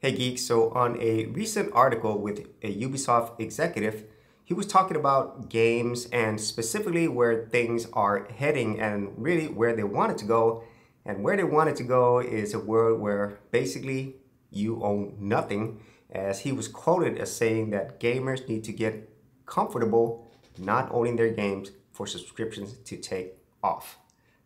Hey Geek, so on a recent article with a Ubisoft executive, he was talking about games and specifically where things are heading and really where they want it to go. And where they want it to go is a world where basically you own nothing, as he was quoted as saying that gamers need to get comfortable not owning their games for subscriptions to take off.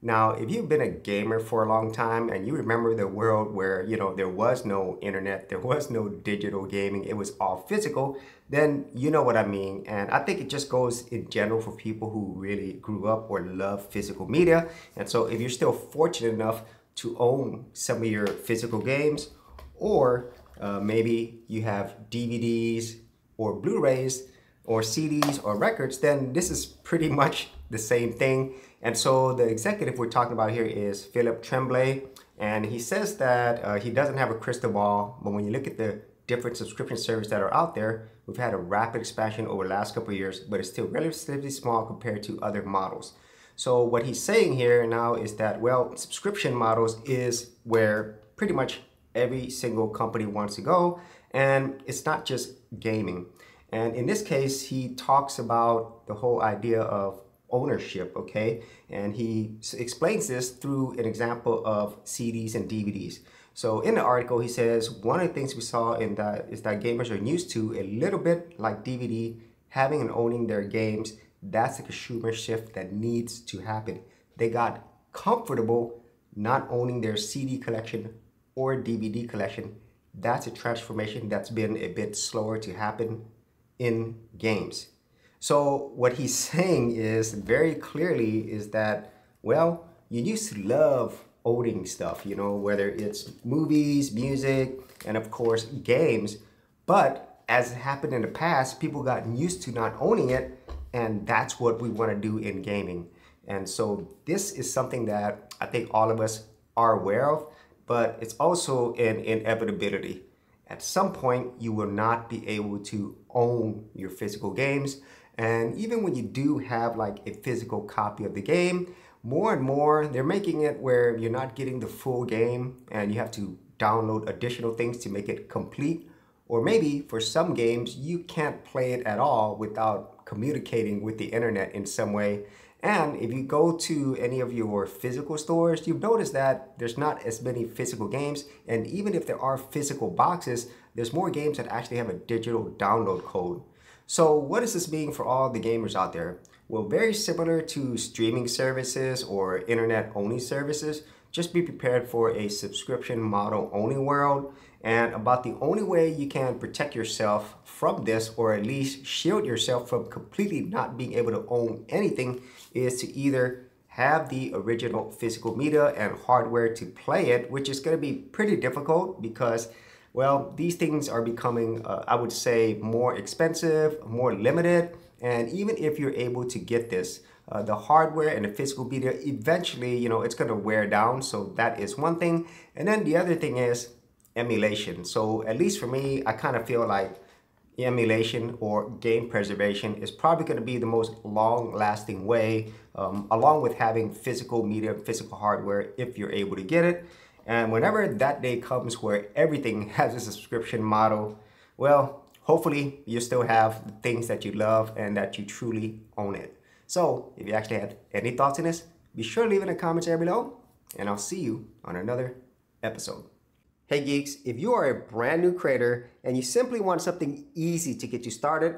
Now, if you've been a gamer for a long time and you remember the world where, there was no internet, there was no digital gaming, it was all physical, then you know what I mean. And I think it just goes in general for people who really grew up or love physical media. And so if you're still fortunate enough to own some of your physical games, or maybe you have DVDs or Blu-rays or CDs or records, then this is pretty much the same thing. And so the executive we're talking about here is Philip Tremblay, and he says that he doesn't have a crystal ball, but when you look at the different subscription services that are out there, we've had a rapid expansion over the last couple of years, but it's still relatively small compared to other models. So what he's saying here now is that, well, subscription models is where pretty much every single company wants to go, and it's not just gaming. And in this case, he talks about the whole idea of ownership, okay? And he explains this through an example of CDs and DVDs. So in the article, he says, one of the things we saw in that is that gamers are used to a little bit like DVD, having and owning their games. That's the consumer shift that needs to happen. They got comfortable not owning their CD collection or DVD collection. That's a transformation that's been a bit slower to happen in games. So what he's saying is very clearly is that, well, you used to love owning stuff, whether it's movies, music, and of course games. But as happened in the past, people got used to not owning it, and that's what we want to do in gaming. And so this is something that I think all of us are aware of, but it's also an inevitability. At some point, you will not be able to own your physical games. And even when you do have like a physical copy of the game, more and more, they're making it where you're not getting the full game and you have to download additional things to make it complete. Or maybe for some games, you can't play it at all without communicating with the internet in some way. And if you go to any of your physical stores, you've noticed that there's not as many physical games. And even if there are physical boxes, there's more games that actually have a digital download code. So what does this mean for all the gamers out there? Well, very similar to streaming services or internet-only services, just be prepared for a subscription model-only world. And about the only way you can protect yourself from this, or at least shield yourself from completely not being able to own anything, is to either have the original physical media and hardware to play it, which is going to be pretty difficult because, well, these things are becoming, I would say, more expensive, more limited. And even if you're able to get this, the hardware and the physical media, eventually, it's going to wear down. So that is one thing. And then the other thing is emulation. So at least for me, I kind of feel like emulation or game preservation is probably going to be the most long-lasting way, along with having physical media, physical hardware, if you're able to get it. And whenever that day comes where everything has a subscription model, well, hopefully you still have the things that you love and that you truly own it. So if you actually have any thoughts on this, be sure to leave in the comments area below, and I'll see you on another episode. Hey geeks, if you are a brand new creator and you simply want something easy to get you started,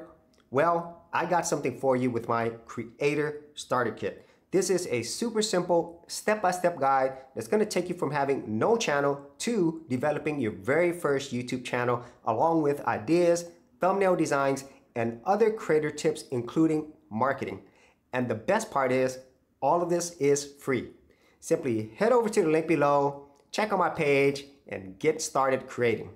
well, I got something for you with my Creator Starter Kit. This is a super simple step-by-step guide that's going to take you from having no channel to developing your very first YouTube channel, along with ideas, thumbnail designs, and other creator tips, including marketing. And the best part is, all of this is free. Simply head over to the link below, check out my page, and get started creating.